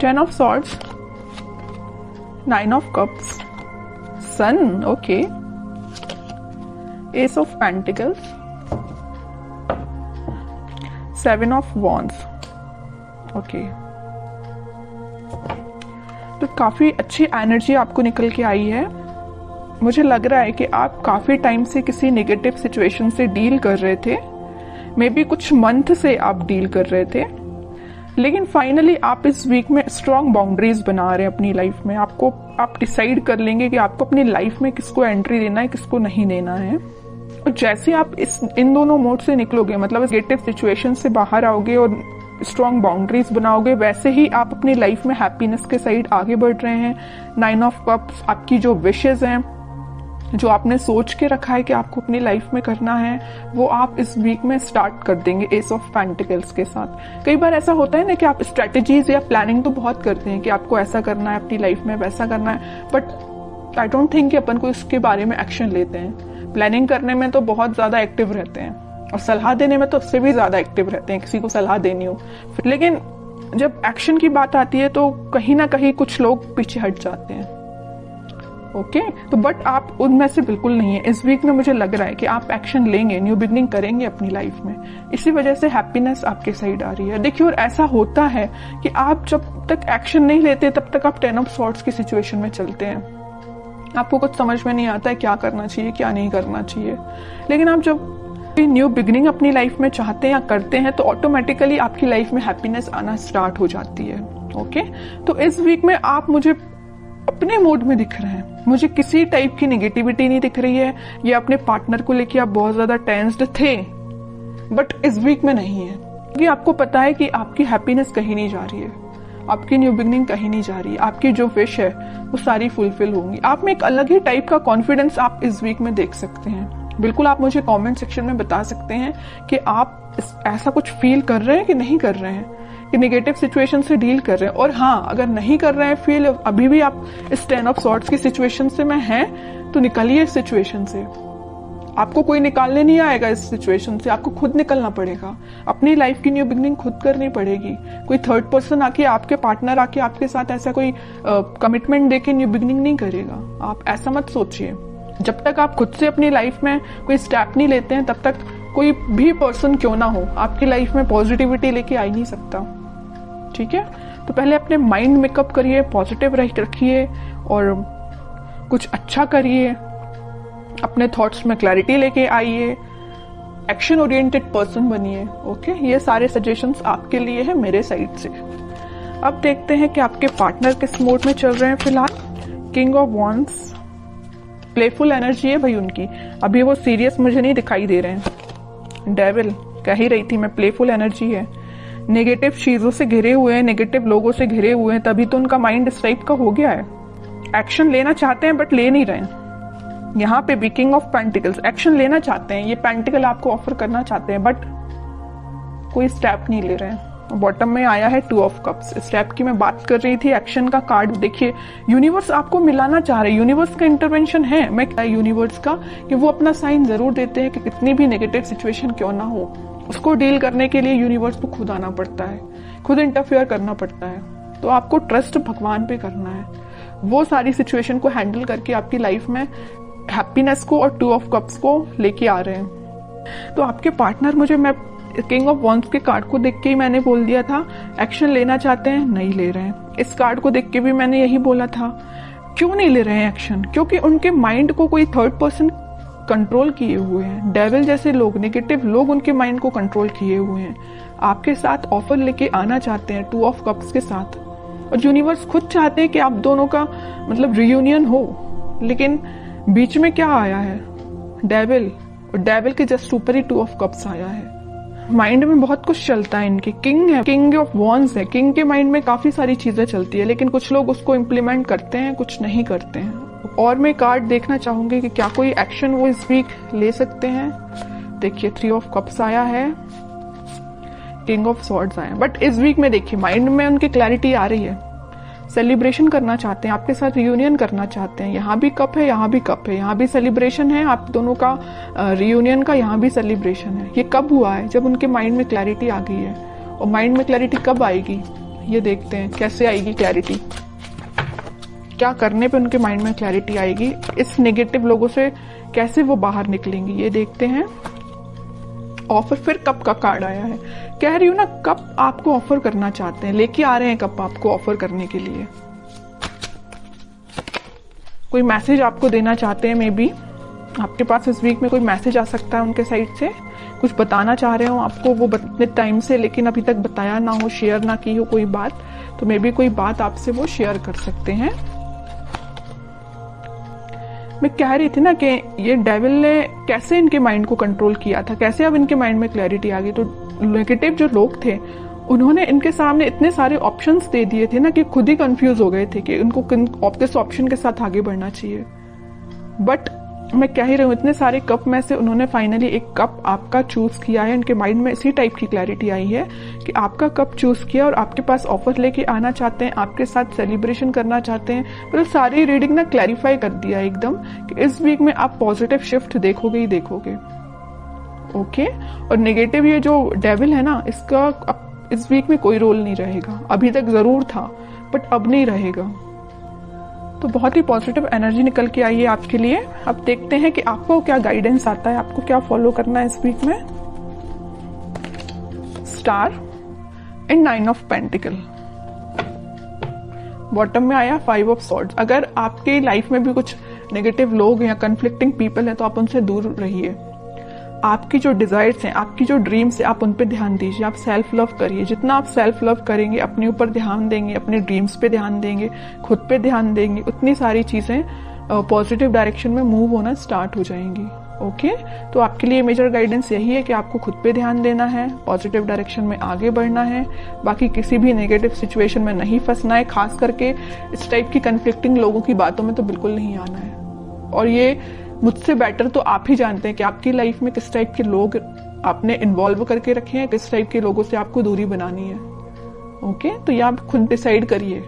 10 of swords, 9 of cups, sun, okay, ace of pentacles, 7 of wands, okay। तो काफी अच्छी energy आपको निकल के आई है। मुझे लग रहा है कि आप काफी टाइम से किसी नेगेटिव सिचुएशन से डील कर रहे थे, मे बी कुछ मंथ से आप डील कर रहे थे, लेकिन फाइनली आप इस वीक में स्ट्रॉन्ग बाउंड्रीज बना रहे हैं अपनी लाइफ में। आप डिसाइड कर लेंगे कि आपको अपनी लाइफ में किसको एंट्री देना है, किसको नहीं देना है। और जैसे आप इन दोनों मोड से निकलोगे, मतलब नेगेटिव सिचुएशन से बाहर आओगे और स्ट्रॉन्ग बाउंड्रीज बनाओगे, वैसे ही आप अपनी लाइफ में हैप्पीनेस के साइड आगे बढ़ रहे हैं। 9 ऑफ कप्स आपकी जो विशेज हैं, जो आपने सोच के रखा है कि आपको अपनी लाइफ में करना है, वो आप इस वीक में स्टार्ट कर देंगे एस ऑफ पेंटिकल्स के साथ। कई बार ऐसा होता है ना कि आप स्ट्रेटेजीज या प्लानिंग तो बहुत करते हैं कि आपको ऐसा करना है अपनी लाइफ में, वैसा करना है, बट आई डोंट थिंक कि अपन को इसके बारे में एक्शन लेते हैं। प्लानिंग करने में तो बहुत ज्यादा एक्टिव रहते हैं और सलाह देने में तो उससे भी ज्यादा एक्टिव रहते हैं, किसी को सलाह देनी हो। लेकिन जब एक्शन की बात आती है तो कहीं ना कहीं कुछ लोग पीछे हट जाते हैं, ओके। तो बट आप उनमें से बिल्कुल नहीं है। इस वीक में मुझे लग रहा है कि आप एक्शन लेंगे, न्यू बिगनिंग करेंगे अपनी लाइफ में, इसी वजह से हैप्पीनेस आपके साइड आ रही है। देखिए, और ऐसा होता है कि आप जब तक एक्शन नहीं लेते तब तक आप 10 ऑफ सॉर्ड्स की सिचुएशन में चलते हैं। आपको कुछ समझ में नहीं आता है क्या करना चाहिए, क्या नहीं करना चाहिए। लेकिन आप जब न्यू बिगनिंग अपनी लाइफ में चाहते हैं या करते हैं तो ऑटोमेटिकली आपकी लाइफ में हैप्पीनेस आना स्टार्ट हो जाती है, ओके। तो इस वीक में आप मुझे अपने मोड में दिख रहे हैं, मुझे किसी टाइप की नेगेटिविटी नहीं दिख रही है। ये अपने पार्टनर को लेके आप बहुत ज्यादा टेंस्ड थे, बट इस वीक में नहीं है, क्योंकि आपको पता है कि आपकी हैप्पीनेस कहीं नहीं जा रही है, आपकी न्यू बिगनिंग कहीं नहीं जा रही है, आपकी जो विश है वो सारी फुलफिल होंगी। आप में एक अलग ही टाइप का कॉन्फिडेंस आप इस वीक में देख सकते हैं। बिल्कुल आप मुझे कमेंट सेक्शन में बता सकते हैं कि आप ऐसा कुछ फील कर रहे हैं कि नहीं कर रहे हैं, कि नेगेटिव सिचुएशन से डील कर रहे हैं। और हाँ, अगर नहीं कर रहे हैं फील, अभी भी आप इस 10 ऑफ सॉर्ड्स की सिचुएशन से में हैं, तो निकलिए इस सिचुएशन से। आपको कोई निकालने नहीं आएगा इस सिचुएशन से, आपको खुद निकलना पड़ेगा। अपनी लाइफ की न्यू बिगनिंग खुद करनी पड़ेगी। कोई थर्ड पर्सन आके, आपके पार्टनर आके आपके साथ ऐसा कोई कमिटमेंट देके न्यू बिगनिंग नहीं करेगा। आप ऐसा मत सोचिए। जब तक आप खुद से अपनी लाइफ में कोई स्टेप नहीं लेते हैं, तब तक कोई भी पर्सन क्यों ना हो आपकी लाइफ में पॉजिटिविटी लेके आ ही नहीं सकता, ठीक है। तो पहले अपने माइंड मेकअप करिए, पॉजिटिव रखिए और कुछ अच्छा करिए, अपने थॉट्स में क्लैरिटी लेके आइए, एक्शन ओरिएंटेड पर्सन बनिए, ओके। ये सारे सजेशंस आपके लिए है मेरे साइड से। अब देखते हैं कि आपके पार्टनर किस मोड में चल रहे हैं फिलहाल। King of wands, playful energy है भाई उनकी, अभी वो सीरियस मुझे नहीं दिखाई दे रहे हैं। डेविल, कह ही रही थी मैं, प्लेफुल एनर्जी है। नेगेटिव चीजों से घिरे हुए हैं, नेगेटिव लोगों से घिरे हुए हैं, तभी तो उनका माइंड इस टाइप का हो गया है। एक्शन लेना चाहते हैं बट ले नहीं रहे हैं। यहाँ पे भी किंग ऑफ पेंटिकल्स, एक्शन लेना चाहते हैं, ये पेंटिकल आपको ऑफर करना चाहते हैं, बट कोई स्टेप नहीं ले रहे हैं। बॉटम में आया है 2 ऑफ कप्स। स्टेप की मैं बात कर रही थी, एक्शन का कार्ड देखिए। यूनिवर्स आपको मिलाना चाह रहे हैं, यूनिवर्स का इंटरवेंशन है। मैं यूनिवर्स का कि वो अपना साइन जरूर देते हैं कि कितनी भी नेगेटिव सिचुएशन क्यों ना हो, उसको डील करने के लिए यूनिवर्स को खुद आना पड़ता है, खुद इंटरफेयर करना पड़ता है। तो आपको ट्रस्ट भगवान पे करना है, वो सारी सिचुएशन को हैंडल करके आपकी लाइफ में हैप्पीनेस को और 2 ऑफ कप्स को लेके आ रहे हैं। तो आपके पार्टनर, मुझे मैं किंग ऑफ वॉन्ड्स के कार्ड को देख के ही मैंने बोल दिया था, एक्शन लेना चाहते हैं, नहीं ले रहे हैं। इस कार्ड को देख के भी मैंने यही बोला था। क्यों नहीं ले रहे हैं एक्शन? क्योंकि उनके माइंड को कोई थर्ड पर्सन कंट्रोल किए हुए हैं। डेविल जैसे लोग, नेगेटिव लोग उनके माइंड को कंट्रोल किए हुए हैं। आपके साथ ऑफर लेके आना चाहते हैं 2 ऑफ कप्स के साथ, और यूनिवर्स खुद चाहते हैं कि आप दोनों का मतलब रियूनियन हो। लेकिन बीच में क्या आया है? डेविल, और डेविल के जस्ट ऊपर ही 2 ऑफ कप्स आया है। माइंड में बहुत कुछ चलता है इनके। किंग है, किंग ऑफ वॉन्ड्स है। किंग के माइंड में काफी सारी चीजें चलती है, लेकिन कुछ लोग उसको इम्प्लीमेंट करते हैं, कुछ नहीं करते हैं। और मैं कार्ड देखना चाहूंगी कि क्या कोई एक्शन वो इस वीक ले सकते हैं। देखिए 3 ऑफ कप्स आया है, किंग ऑफ सॉर्ड्स आया है। बट इस वीक में देखिए माइंड में उनकी क्लैरिटी आ रही है, सेलिब्रेशन करना चाहते हैं, आपके साथ रियूनियन करना चाहते हैं। यहाँ भी कप है, यहाँ भी कप है, यहाँ भी सेलिब्रेशन है आप दोनों का रियूनियन का, यहाँ भी सेलिब्रेशन है। ये कब हुआ है? जब उनके माइंड में क्लैरिटी आ गई है। और माइंड में क्लैरिटी कब आएगी? ये देखते हैं कैसे आएगी क्लैरिटी, क्या करने पे उनके माइंड में क्लैरिटी आएगी, इस नेगेटिव लोगों से कैसे वो बाहर निकलेंगी। ये देखते हैं। ऑफर, फिर कप का कार्ड आया है। कह रही हूं ना, कप आपको ऑफर करना चाहते हैं, लेके आ रहे हैं कप आपको ऑफर करने के लिए। कोई मैसेज आपको देना चाहते हैं, मे बी आपके पास इस वीक में कोई मैसेज आ सकता है उनके साइड से, कुछ बताना चाह रहे हो आपको वो इतने टाइम से, लेकिन अभी तक बताया ना हो, शेयर ना की हो कोई बात, तो मे बी कोई बात आपसे वो शेयर कर सकते हैं। मैं कह रही थी ना कि ये डेविल ने कैसे इनके माइंड को कंट्रोल किया था, कैसे अब इनके माइंड में क्लैरिटी आ गई। तो नेगेटिव जो लोग थे उन्होंने इनके सामने इतने सारे ऑप्शंस दे दिए थे ना कि खुद ही कंफ्यूज हो गए थे कि उनको किस ऑप्शन के साथ आगे बढ़ना चाहिए। बट मैं कह ही रही हूँ, इतने सारे कप में से उन्होंने फाइनली एक कप आपका चूज किया है। इनके माइंड में इसी टाइप की क्लैरिटी आई है कि आपका कप चूज किया और आपके पास ऑफर लेके आना चाहते हैं, आपके साथ सेलिब्रेशन करना चाहते हैं। मतलब सारी रीडिंग ना क्लैरिफाई कर दिया एकदम कि इस वीक में आप पॉजिटिव शिफ्ट देखोगे ही देखोगे। ओके। और नेगेटिव ये जो डेविल है ना, इसका अब इस वीक में कोई रोल नहीं रहेगा। अभी तक जरूर था बट अब नहीं रहेगा। तो बहुत ही पॉजिटिव एनर्जी निकल के आई है आपके लिए। अब देखते हैं कि आपको क्या गाइडेंस आता है, आपको क्या फॉलो करना है इस वीक में। Star and 9 of pentacle. Bottom में आया 5 ऑफ सॉर्ड्स। अगर आपके लाइफ में भी कुछ नेगेटिव लोग या कंफ्लिक्टिंग पीपल हैं तो आप उनसे दूर रहिए। आपकी जो डिजायर्स हैं, आपकी जो ड्रीम्स है, आप उन पे ध्यान दीजिए। आप सेल्फ लव करिए। जितना आप सेल्फ लव करेंगे, अपने ऊपर ध्यान देंगे, अपने ड्रीम्स पे ध्यान देंगे, खुद पे ध्यान देंगे, उतनी सारी चीजें पॉजिटिव डायरेक्शन में मूव होना स्टार्ट हो जाएंगी। ओके। तो आपके लिए मेजर गाइडेंस यही है कि आपको खुद पे ध्यान देना है, पॉजिटिव डायरेक्शन में आगे बढ़ना है, बाकी किसी भी नेगेटिव सिचुएशन में नहीं फंसना है। खास करके इस टाइप की कंफ्लिक्टिंग लोगों की बातों में तो बिल्कुल नहीं आना है। और ये मुझसे बेटर तो आप ही जानते हैं कि आपकी लाइफ में किस टाइप के लोग आपने इन्वॉल्व करके रखे हैं, किस टाइप के लोगों से आपको दूरी बनानी है। ओके। तो ये आप खुद डिसाइड करिए।